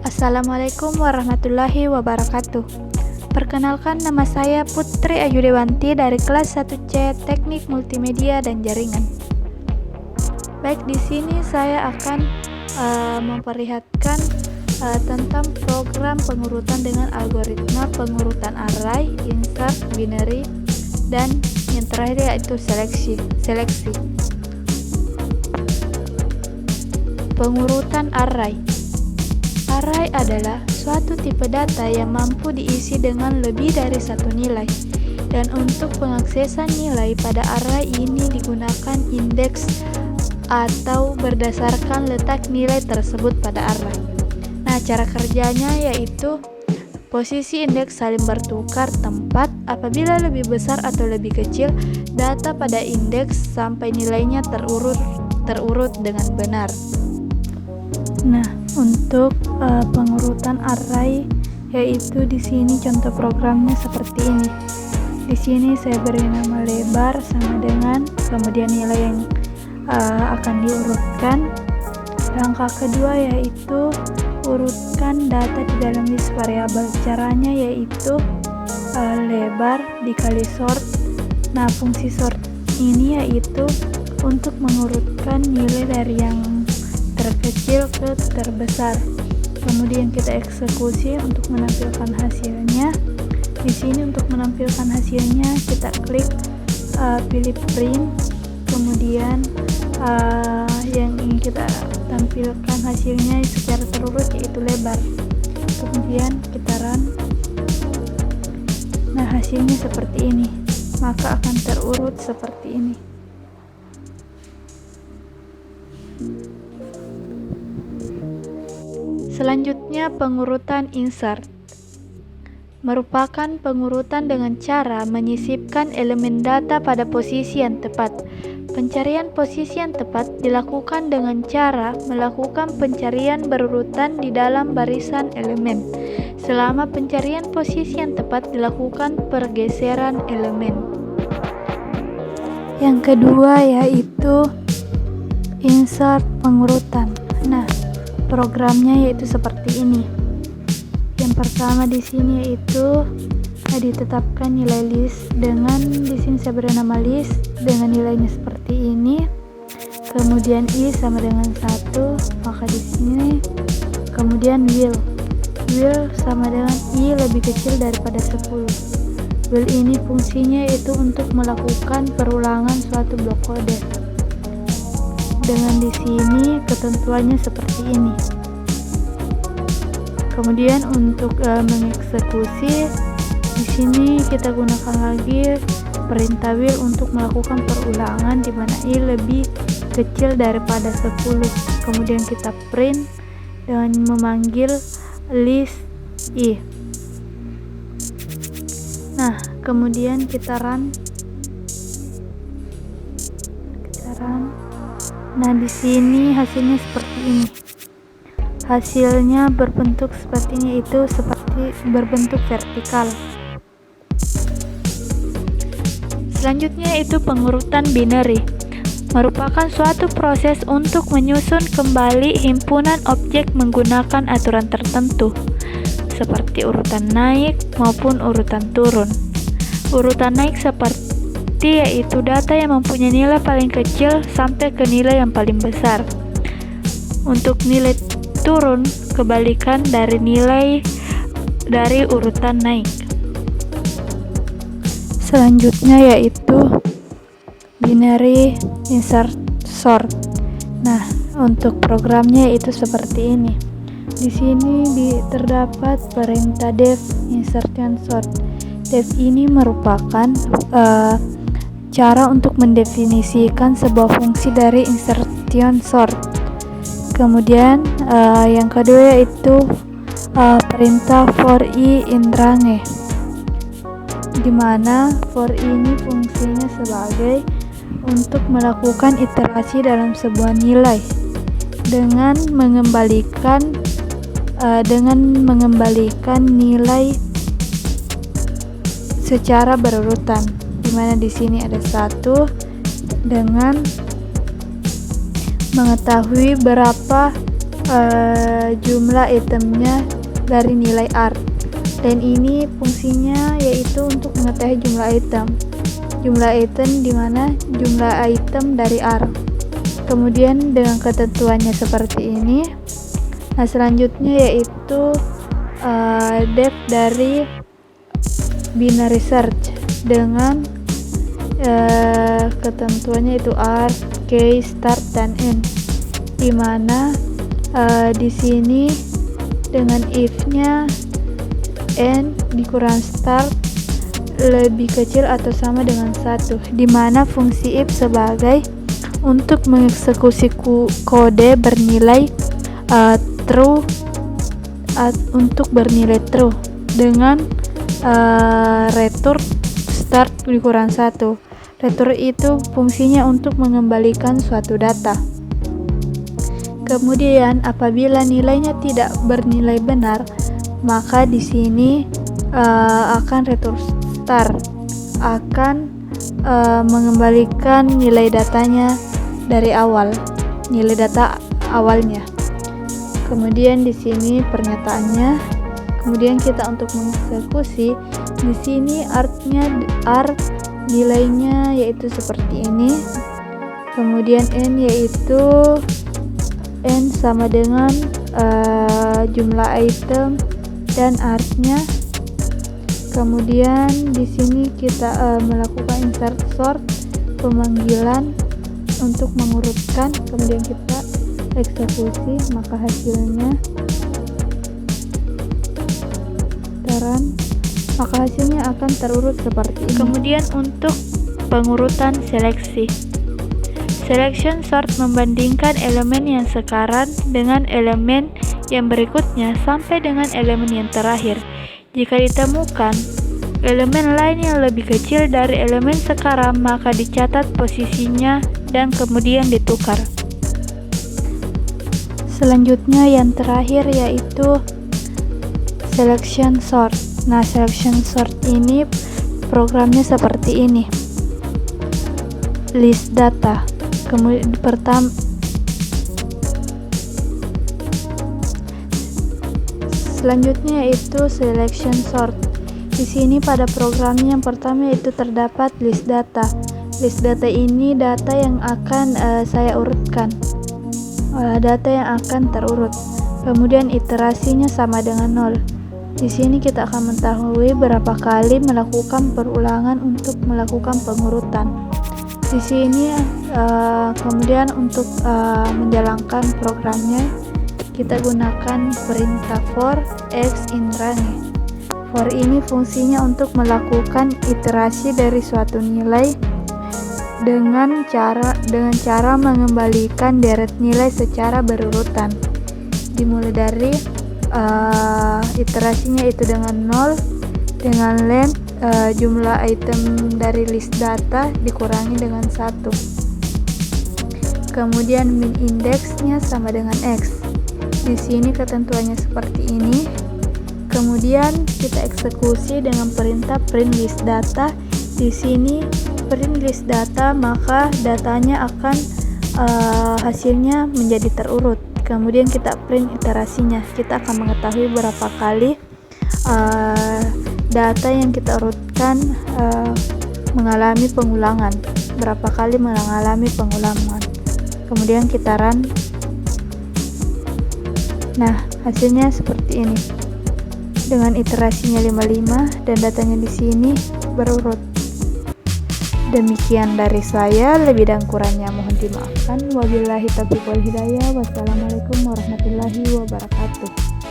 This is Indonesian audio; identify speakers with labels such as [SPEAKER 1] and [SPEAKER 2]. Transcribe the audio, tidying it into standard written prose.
[SPEAKER 1] Assalamualaikum warahmatullahi wabarakatuh. Perkenalkan, nama saya Putri Ayu Dewanti dari kelas 1C Teknik Multimedia dan Jaringan. Baik, di sini saya akan memperlihatkan tentang program pengurutan dengan algoritma pengurutan array, insert, binary, dan yang terakhir yaitu seleksi. Pengurutan array. Array adalah suatu tipe data yang mampu diisi dengan lebih dari satu nilai, dan untuk pengaksesan nilai pada array ini digunakan indeks atau berdasarkan letak nilai tersebut pada array. Nah, cara kerjanya yaitu posisi indeks saling bertukar tempat. Apabila lebih besar atau lebih kecil data pada indeks sampai nilainya terurut dengan benar. Nah, untuk pengurutan array yaitu di sini contoh programnya seperti ini. Di sini saya beri nama lebar sama dengan kemudian nilai yang akan diurutkan. Langkah kedua yaitu urutkan data di dalam list variabel. Caranya yaitu lebar dikali sort. Nah, fungsi sort ini yaitu untuk mengurutkan nilai dari yang terkecil ke terbesar. Kemudian kita eksekusi untuk menampilkan hasilnya. Di sini untuk menampilkan hasilnya kita klik pilih print, kemudian yang ingin kita tampilkan hasilnya secara terurut yaitu lebar. Kemudian kita run. Nah, hasilnya seperti ini, maka akan terurut seperti ini. Selanjutnya, pengurutan insert merupakan pengurutan dengan cara menyisipkan elemen data pada posisi yang tepat. Pencarian posisi yang tepat dilakukan dengan cara melakukan pencarian berurutan di dalam barisan elemen. Selama pencarian posisi yang tepat dilakukan pergeseran elemen. Yang kedua yaitu insert pengurutan. Nah, programnya yaitu seperti ini. Yang pertama di sini yaitu ditetapkan nilai list dengan di sini saya beri nama list dengan nilainya seperti ini. Kemudian i sama dengan 1, maka di sini kemudian will sama dengan i lebih kecil daripada 10. Will ini fungsinya yaitu untuk melakukan perulangan suatu blok kode. Dengan di sini ketentuannya seperti ini. Kemudian untuk mengeksekusi, di sini kita gunakan lagi perintah will untuk melakukan perulangan di mana i lebih kecil daripada 10. Kemudian kita print dengan memanggil list i. Nah, kemudian kita run. Nah, di sini hasilnya seperti ini. Hasilnya berbentuk sepertinya itu seperti berbentuk vertikal. Selanjutnya itu pengurutan binary. Merupakan suatu proses untuk menyusun kembali himpunan objek menggunakan aturan tertentu, seperti urutan naik maupun urutan turun. Urutan naik seperti yaitu data yang mempunyai nilai paling kecil sampai ke nilai yang paling besar. Untuk nilai turun, kebalikan dari nilai dari urutan naik. Selanjutnya yaitu binary insert sort. Nah, untuk programnya itu seperti ini. Di sini terdapat perintah def insertion sort. Def ini merupakan cara untuk mendefinisikan sebuah fungsi dari insertion sort. Kemudian yang kedua yaitu perintah for i in range, di mana for ini fungsinya sebagai untuk melakukan iterasi dalam sebuah nilai dengan mengembalikan nilai secara berurutan, di mana di sini ada 1 dengan mengetahui berapa jumlah itemnya dari nilai art. Dan ini fungsinya yaitu untuk mengetahui jumlah item dimana jumlah item dari art. Kemudian dengan ketentuannya seperti ini. Nah, selanjutnya yaitu depth dari binary search dengan ketentuannya itu art, case, start, dan end, dimana di sini dengan if-nya end dikurang start lebih kecil atau sama dengan 1, dimana fungsi if sebagai untuk mengeksekusi kode bernilai true untuk bernilai true dengan return start dikurang 1. Return itu fungsinya untuk mengembalikan suatu data. Kemudian apabila nilainya tidak bernilai benar, maka di sini akan return start akan mengembalikan nilai datanya dari awal, nilai data awalnya. Kemudian di sini pernyataannya. Kemudian kita untuk mengeksekusi, di sini art nilainya yaitu seperti ini. Kemudian n yaitu n sama dengan jumlah item dan artnya. Kemudian di sini kita melakukan insert sort, pemanggilan untuk mengurutkan. Kemudian kita eksekusi, maka hasilnya akan terurut seperti ini. Kemudian untuk pengurutan seleksi, selection sort membandingkan elemen yang sekarang dengan elemen yang berikutnya sampai dengan elemen yang terakhir. Jika ditemukan elemen lain yang lebih kecil dari elemen sekarang, maka dicatat posisinya dan kemudian ditukar. Selanjutnya yang terakhir yaitu selection sort. Nah, selection sort ini programnya seperti ini. List data. Kemudian selanjutnya yaitu selection sort. Di sini pada programnya yang pertama yaitu terdapat list data. List data ini data yang akan saya urutkan. Data yang akan terurut. Kemudian iterasinya sama dengan 0. Di sini kita akan mengetahui berapa kali melakukan perulangan untuk melakukan pengurutan. Di sini kemudian untuk menjalankan programnya kita gunakan perintah for x in range. For ini fungsinya untuk melakukan iterasi dari suatu nilai dengan cara mengembalikan deret nilai secara berurutan, dimulai dari iterasinya itu dengan 0, dengan length jumlah item dari list data dikurangi dengan 1. Kemudian min indeksnya sama dengan x. Di sini ketentuannya seperti ini. Kemudian kita eksekusi dengan perintah print list data. Di sini print list data, maka datanya akan hasilnya menjadi terurut. Kemudian kita print iterasinya. Kita akan mengetahui berapa kali data yang kita urutkan mengalami pengulangan. Berapa kali mengalami pengulangan. Kemudian kita run. Nah, hasilnya seperti ini. Dengan iterasinya 55 dan datanya di sini berurut. Demikian dari saya, lebih dan kurangnya mohon dimaafkan. Wabillahi taufiq wal hidayah. Wassalamualaikum warahmatullahi wabarakatuh.